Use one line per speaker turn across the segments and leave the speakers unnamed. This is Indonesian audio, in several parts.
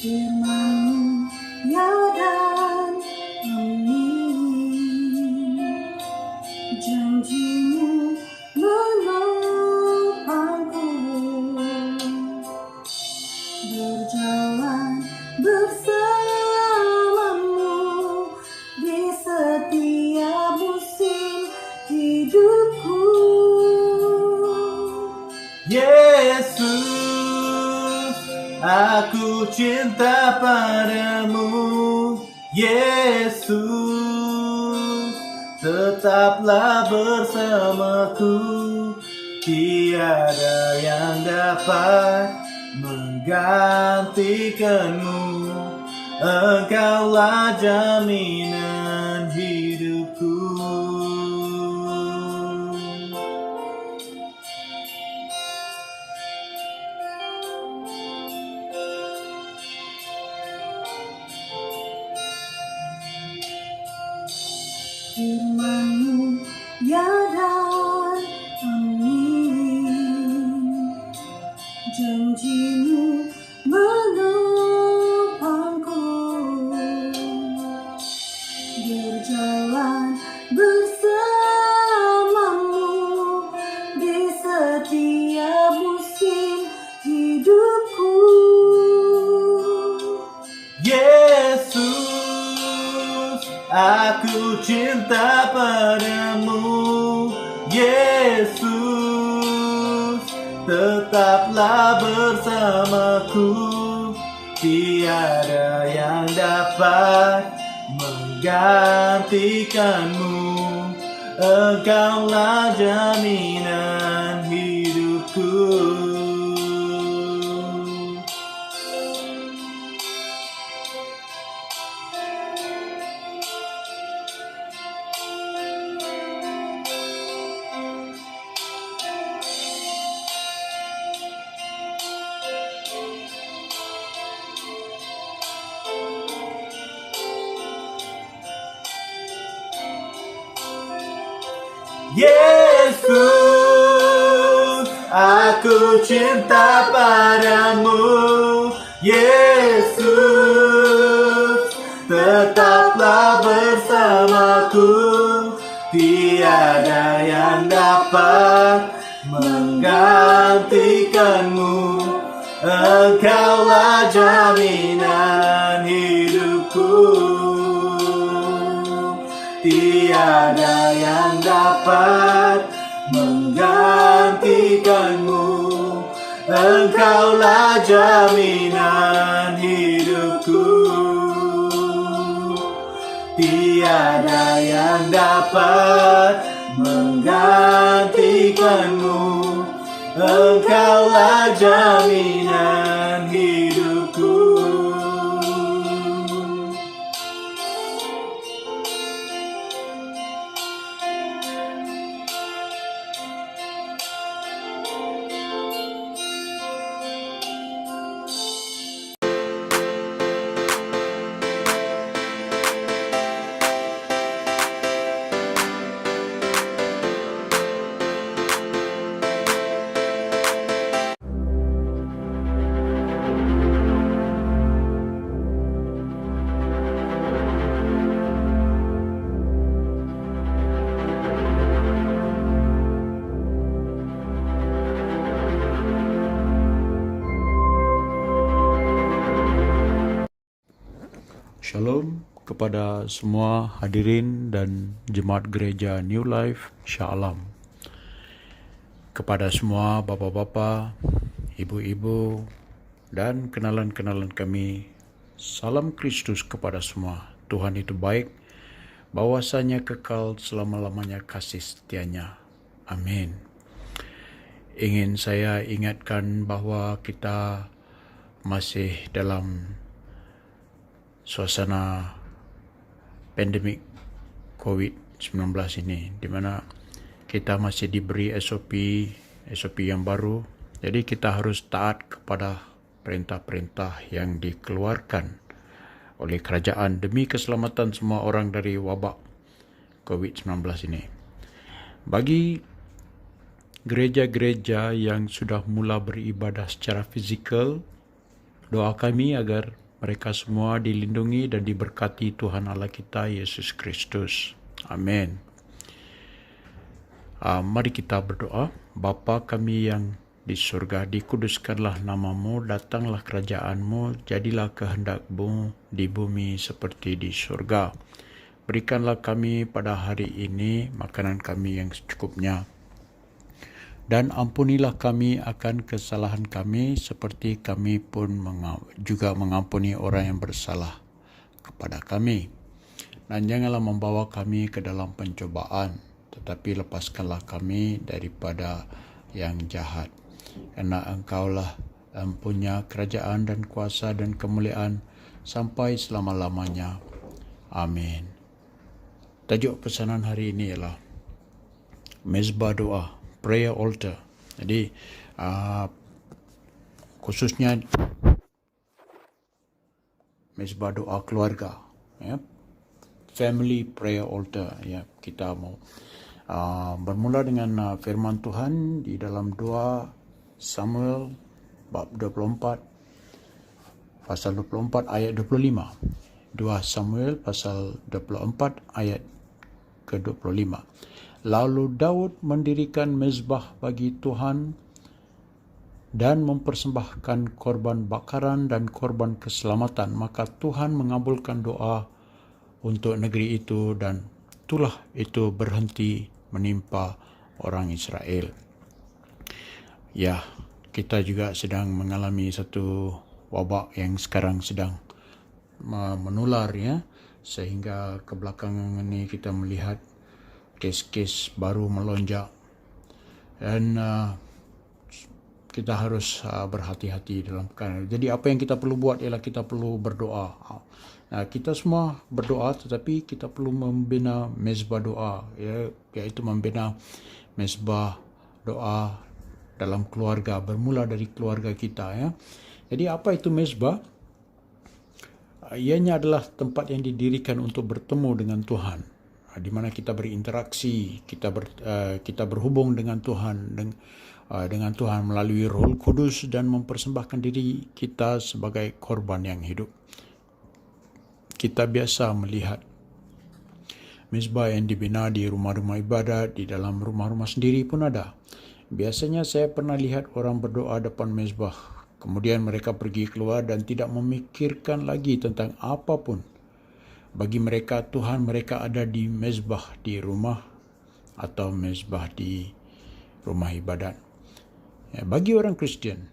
Firman-Mu ya dan amin. Janji-Mu menopangku, berjalan bersama-Mu di setiap musim hidupku.
Yesus, aku cinta padamu. Yesus, tetaplah bersamaku. Tiada yang dapat menggantikanmu. Engkaulah jaminan hidupku.
Firman-Mu ya dan amin. Janji-Mu menopangku, berjalan bersama-Mu di setiap musim hidupku.
Yesus, aku cinta padamu. Yesus, tetaplah bersamaku. Tiada yang dapat menggantikanmu. Engkaulah jaminan hidupku. Yesus, aku cinta padamu. Yesus, tetaplah bersamaku. Tiada yang dapat menggantikanmu. Engkaulah jaminan hidupku. Tiada yang dapat menggantikanmu. Engkaulah jaminan hidupku. Tiada yang dapat menggantikanmu. Engkaulah jaminan hidupku.
Shalom kepada semua hadirin dan jemaat gereja New Life Shalom. Kepada semua bapak-bapak, ibu-ibu, dan kenalan-kenalan kami, salam Kristus kepada semua. Tuhan itu baik, bahwasanya kekal selama-lamanya kasih setianya. Amin. Ingin saya ingatkan bahwa kita masih dalam suasana pandemik COVID-19 ini, di mana kita masih diberi SOP yang baru. Jadi kita harus taat kepada perintah-perintah yang dikeluarkan oleh kerajaan demi keselamatan semua orang dari wabak COVID-19 ini. Bagi gereja-gereja yang sudah mula beribadah secara fizikal, doa kami agar mereka semua dilindungi dan diberkati Tuhan Allah kita Yesus Kristus. Amin. Mari kita berdoa. Bapa kami yang di surga, dikuduskanlah namamu, datanglah kerajaanmu, jadilah kehendak-Mu di bumi seperti di surga. Berikanlah kami pada hari ini makanan kami yang secukupnya. Dan ampunilah kami akan kesalahan kami seperti kami pun juga mengampuni orang yang bersalah kepada kami. Dan janganlah membawa kami ke dalam pencobaan, tetapi lepaskanlah kami daripada yang jahat. Karena Engkaulah yang punya kerajaan dan kuasa dan kemuliaan sampai selama-lamanya. Amin. Tajuk pesanan hari ini ialah Mezbah Doa, Prayer Altar. Jadi khususnya Mezbah Doa keluarga, ya. Family Prayer Altar, ya. Kita mau bermula dengan firman Tuhan di dalam 2 Samuel bab 24 pasal 24 ayat 25. 2 Samuel pasal 24 ayat ke-25. Lalu Daud mendirikan mezbah bagi Tuhan dan mempersembahkan korban bakaran dan korban keselamatan. Maka Tuhan mengabulkan doa untuk negeri itu dan itulah itu berhenti menimpa orang Israel. Ya, kita juga sedang mengalami satu wabak yang sekarang sedang menular, ya, sehingga kebelakangan ini kita melihat kes-kes baru melonjak dan kita harus berhati-hati dalam perkara. Jadi apa yang kita perlu buat ialah kita perlu berdoa. Kita semua berdoa, tetapi kita perlu membina mezbah doa, ya, iaitu membina mezbah doa dalam keluarga, bermula dari keluarga kita, ya. Jadi apa itu mezbah? Ianya adalah tempat yang didirikan untuk bertemu dengan Tuhan, di mana kita berinteraksi, kita berhubung dengan Tuhan, dengan Tuhan melalui Roh Kudus dan mempersembahkan diri kita sebagai korban yang hidup. Kita biasa melihat mezbah yang dibina di rumah-rumah ibadat, di dalam rumah-rumah sendiri pun ada. Biasanya saya pernah lihat orang berdoa depan mezbah, kemudian mereka pergi keluar dan tidak memikirkan lagi tentang apapun. Bagi mereka, Tuhan mereka ada di mezbah di rumah atau mezbah di rumah ibadat. Ya, bagi orang Kristian,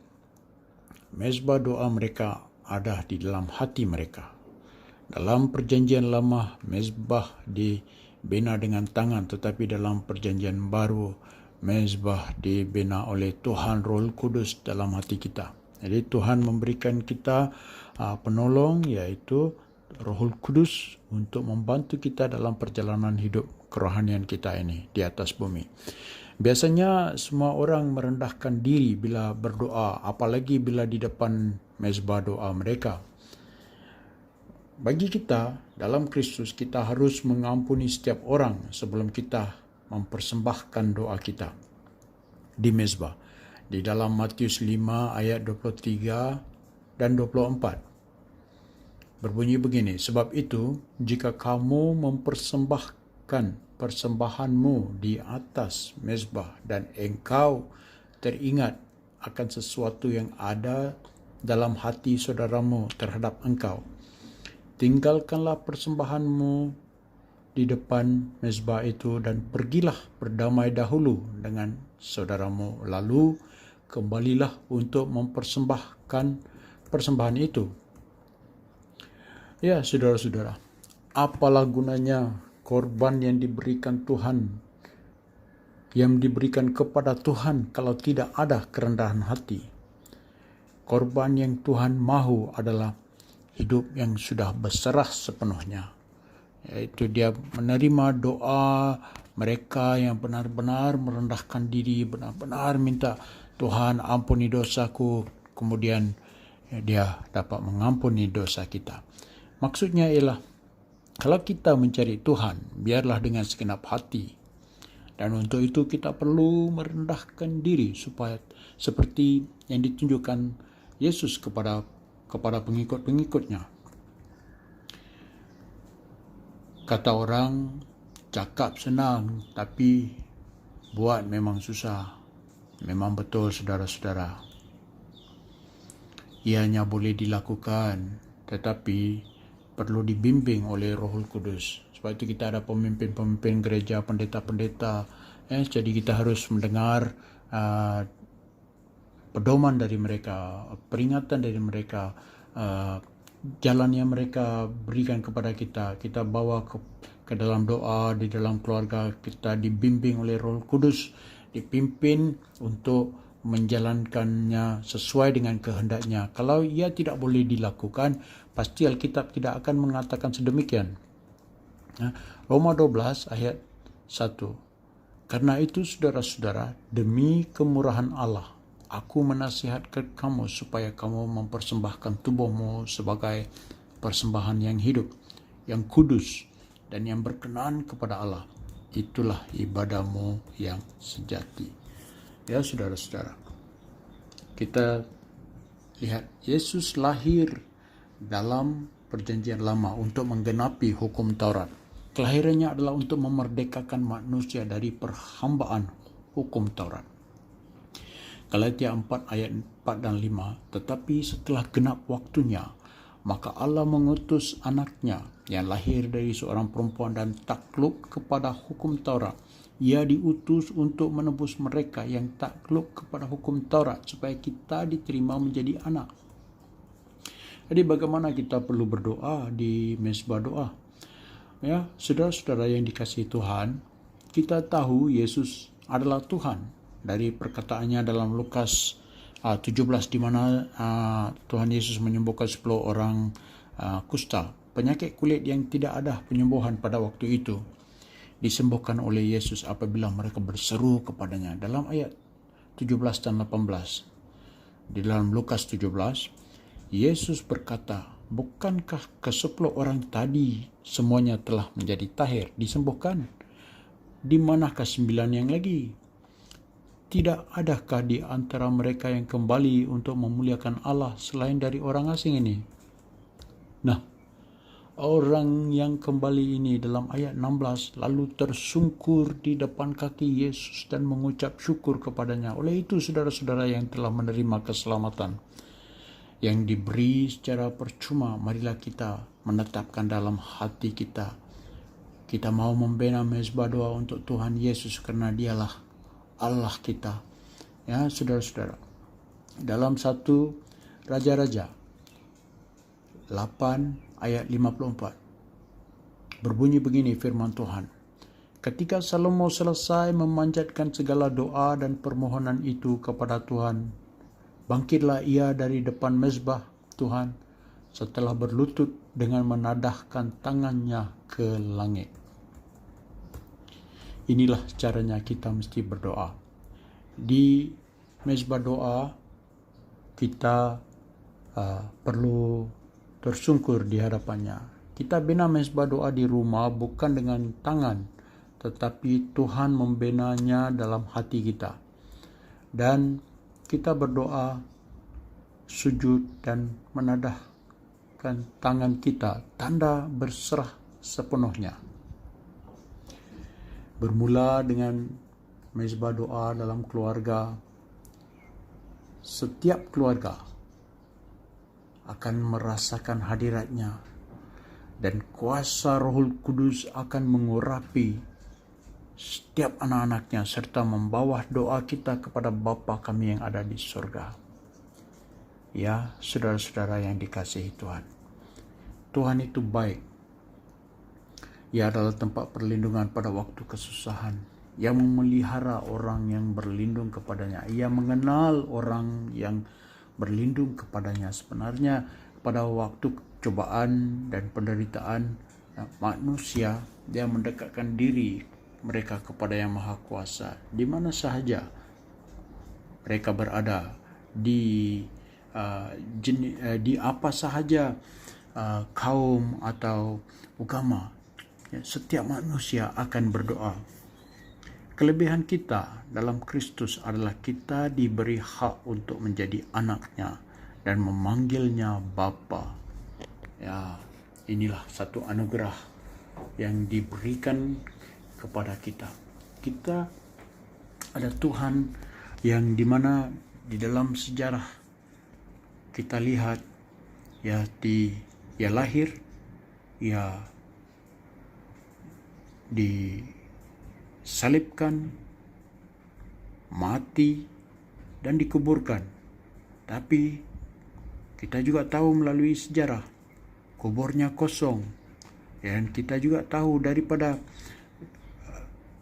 mezbah doa mereka ada di dalam hati mereka. Dalam perjanjian lama, mezbah dibina dengan tangan, tetapi dalam perjanjian baru, mezbah dibina oleh Tuhan Roh Kudus dalam hati kita. Jadi Tuhan memberikan kita penolong, yaitu Roh Kudus, untuk membantu kita dalam perjalanan hidup kerohanian kita ini di atas bumi. Biasanya semua orang merendahkan diri bila berdoa, apalagi bila di depan mezbah doa mereka. Bagi kita, dalam Kristus, kita harus mengampuni setiap orang sebelum kita mempersembahkan doa kita di mezbah. Di dalam Matius 5 ayat 23 dan 24. Berbunyi begini, sebab itu, jika kamu mempersembahkan persembahanmu di atas mezbah dan engkau teringat akan sesuatu yang ada dalam hati saudaramu terhadap engkau, tinggalkanlah persembahanmu di depan mezbah itu dan pergilah berdamai dahulu dengan saudaramu, lalu kembalilah untuk mempersembahkan persembahan itu. Ya, saudara-saudara, apalah gunanya korban yang diberikan Tuhan, yang diberikan kepada Tuhan, kalau tidak ada kerendahan hati? Korban yang Tuhan mahu adalah hidup yang sudah berserah sepenuhnya, yaitu dia menerima doa mereka yang benar-benar merendahkan diri, benar-benar minta Tuhan ampuni dosaku, kemudian dia dapat mengampuni dosa kita. Maksudnya ialah, kalau kita mencari Tuhan, biarlah dengan segenap hati. Dan untuk itu kita perlu merendahkan diri supaya seperti yang ditunjukkan Yesus kepada kepada pengikut-pengikutnya. Kata orang, cakap senang tapi buat memang susah. Memang betul saudara-saudara. Ianya boleh dilakukan, tetapi perlu dibimbing oleh Roh Kudus. Sebab itu kita ada pemimpin-pemimpin gereja, pendeta-pendeta. Jadi kita harus mendengar pedoman dari mereka, peringatan dari mereka, jalan yang mereka berikan kepada kita. Kita bawa ke dalam doa, di dalam keluarga kita dibimbing oleh Roh Kudus, dipimpin untuk menjalankannya sesuai dengan kehendaknya. Kalau ia tidak boleh dilakukan, pasti Alkitab tidak akan mengatakan sedemikian. Roma 12 ayat 1. Karena itu saudara-saudara, demi kemurahan Allah, aku menasihatkan kamu supaya kamu mempersembahkan tubuhmu sebagai persembahan yang hidup, yang kudus, dan yang berkenan kepada Allah. Itulah ibadahmu yang sejati. Ya saudara-saudara, kita lihat Yesus lahir dalam perjanjian lama untuk menggenapi hukum Taurat. Kelahirannya adalah untuk memerdekakan manusia dari perhambaan hukum Taurat. Galatia 4 ayat 4 dan 5. Tetapi setelah genap waktunya, maka Allah mengutus anaknya yang lahir dari seorang perempuan dan takluk kepada hukum Taurat. Ia diutus untuk menebus mereka yang takluk kepada hukum Taurat supaya kita diterima menjadi anak. Jadi bagaimana kita perlu berdoa di mezbah doa? Ya, saudara-saudara yang dikasihi Tuhan, kita tahu Yesus adalah Tuhan. Dari perkataannya dalam Lukas 17 di mana Tuhan Yesus menyembuhkan 10 orang kusta, penyakit kulit yang tidak ada penyembuhan pada waktu itu, disembuhkan oleh Yesus apabila mereka berseru kepadanya. Dalam ayat 17 dan 18 di dalam Lukas 17, Yesus berkata, bukankah ke-10 orang tadi semuanya telah menjadi tahir, disembuhkan? Di manakah 9 yang lagi? Tidak adakah di antara mereka yang kembali untuk memuliakan Allah selain dari orang asing ini? Nah, orang yang kembali ini dalam ayat 16 lalu tersungkur di depan kaki Yesus dan mengucap syukur kepadanya. Oleh itu saudara-saudara yang telah menerima keselamatan yang diberi secara percuma, marilah kita menetapkan dalam hati kita. Kita mau membina mezbah doa untuk Tuhan Yesus karena dialah Allah kita. Ya saudara-saudara, dalam 1 Raja-Raja 8 ayat 54 berbunyi begini firman Tuhan. Ketika Salomo selesai memanjatkan segala doa dan permohonan itu kepada Tuhan, bangkitlah ia dari depan mezbah Tuhan setelah berlutut dengan menadahkan tangannya ke langit. Inilah caranya kita mesti berdoa. Di mezbah doa kita perlu tersungkur di hadapannya. Kita bina mezbah doa di rumah bukan dengan tangan, tetapi Tuhan membinanya dalam hati kita. Dan kita berdoa, sujud dan menadahkan tangan kita, tanda berserah sepenuhnya. Bermula dengan mezbah doa dalam keluarga. Setiap keluarga akan merasakan hadiratnya dan kuasa Roh Kudus akan mengurapi setiap anak-anaknya serta membawa doa kita kepada Bapa kami yang ada di surga. Ya, saudara-saudara yang dikasihi Tuhan. Tuhan itu baik. Ia adalah tempat perlindungan pada waktu kesusahan. Ia memelihara orang yang berlindung kepadanya. Ia mengenal orang yang berlindung kepadanya. Sebenarnya pada waktu cobaan dan penderitaan manusia, dia mendekatkan diri mereka kepada Yang Maha Kuasa. Di mana sahaja mereka berada, di apa sahaja kaum atau agama, setiap manusia akan berdoa. Kelebihan kita dalam Kristus adalah kita diberi hak untuk menjadi anaknya dan memanggilnya Bapa. Ya, inilah satu anugerah yang diberikan kepada kita. Kita ada Tuhan yang dimana di dalam sejarah kita lihat ya ia lahir, ia disalibkan, mati dan dikuburkan. Tapi kita juga tahu melalui sejarah kuburnya kosong, dan kita juga tahu daripada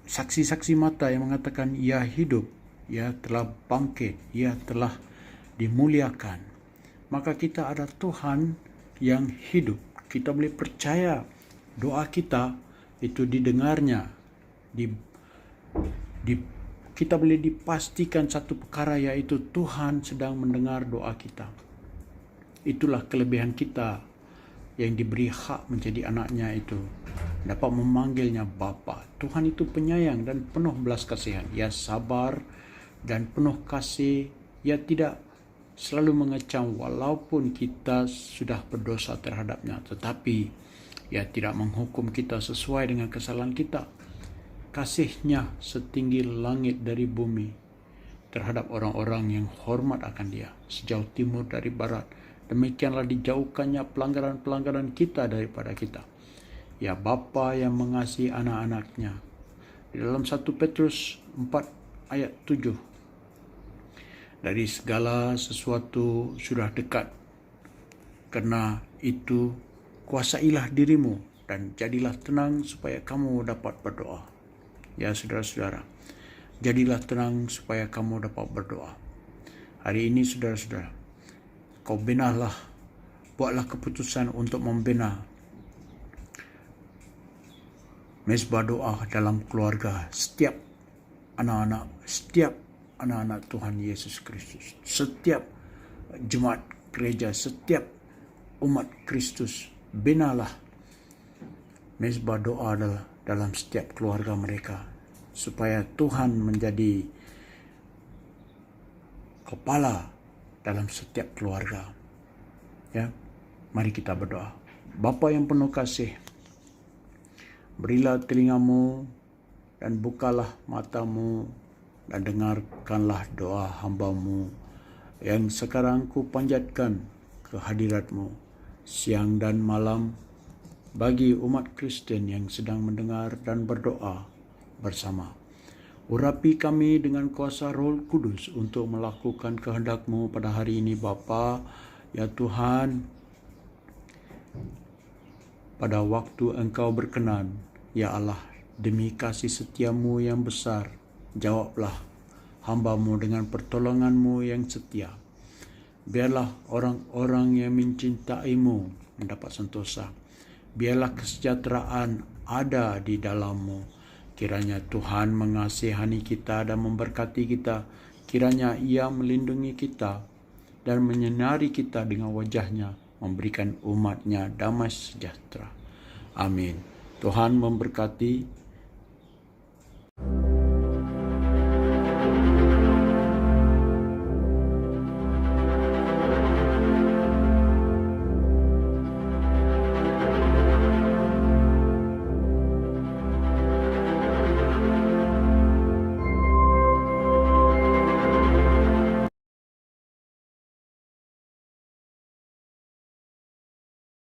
saksi-saksi mata yang mengatakan ia hidup, ia telah bangkit, ia telah dimuliakan. Maka kita ada Tuhan yang hidup. Kita boleh percaya doa kita itu didengarnya. Kita boleh dipastikan satu perkara, yaitu Tuhan sedang mendengar doa kita. Itulah kelebihan kita yang diberi hak menjadi anaknya itu, dapat memanggilnya Bapa. Tuhan itu penyayang dan penuh belas kasihan. Ia sabar dan penuh kasih. Ia tidak selalu mengecam walaupun kita sudah berdosa terhadapnya, tetapi ia tidak menghukum kita sesuai dengan kesalahan kita. Kasih-Nya setinggi langit dari bumi terhadap orang-orang yang hormat akan Dia, sejauh timur dari barat. Demikianlah dijauhkannya pelanggaran-pelanggaran kita daripada kita. Ya, Bapa yang mengasihi anak-anaknya. Di dalam 1 Petrus 4 ayat 7. Dari segala sesuatu sudah dekat. Karena itu kuasailah dirimu dan jadilah tenang supaya kamu dapat berdoa. Ya saudara-saudara, jadilah tenang supaya kamu dapat berdoa. Hari ini saudara-saudara, kau benahlah, buatlah keputusan untuk membina mezbah doa dalam keluarga setiap anak-anak Tuhan Yesus Kristus, setiap jemaat gereja, setiap umat Kristus. Benahlah mezbah doa dalam setiap keluarga mereka, supaya Tuhan menjadi kepala dalam setiap keluarga. Ya, mari kita berdoa. Bapa yang penuh kasih, berilah telingamu dan bukalah matamu dan dengarkanlah doa hamba-Mu yang sekarang ku panjatkan ke hadirat-Mu siang dan malam bagi umat Kristen yang sedang mendengar dan berdoa bersama. Urapi kami dengan kuasa Roh Kudus untuk melakukan kehendak-Mu pada hari ini Bapa. Ya Tuhan, pada waktu Engkau berkenan, ya Allah, demi kasih setia-Mu yang besar, jawablah hamba-Mu dengan pertolongan-Mu yang setia. Biarlah orang-orang yang mencintai-Mu mendapat sentosa. Biarlah kesejahteraan ada di dalam-Mu. Kiranya Tuhan mengasihani kita dan memberkati kita. Kiranya Ia melindungi kita dan menyinari kita dengan wajah-Nya, memberikan umat-Nya damai sejahtera. Amin. Tuhan memberkati.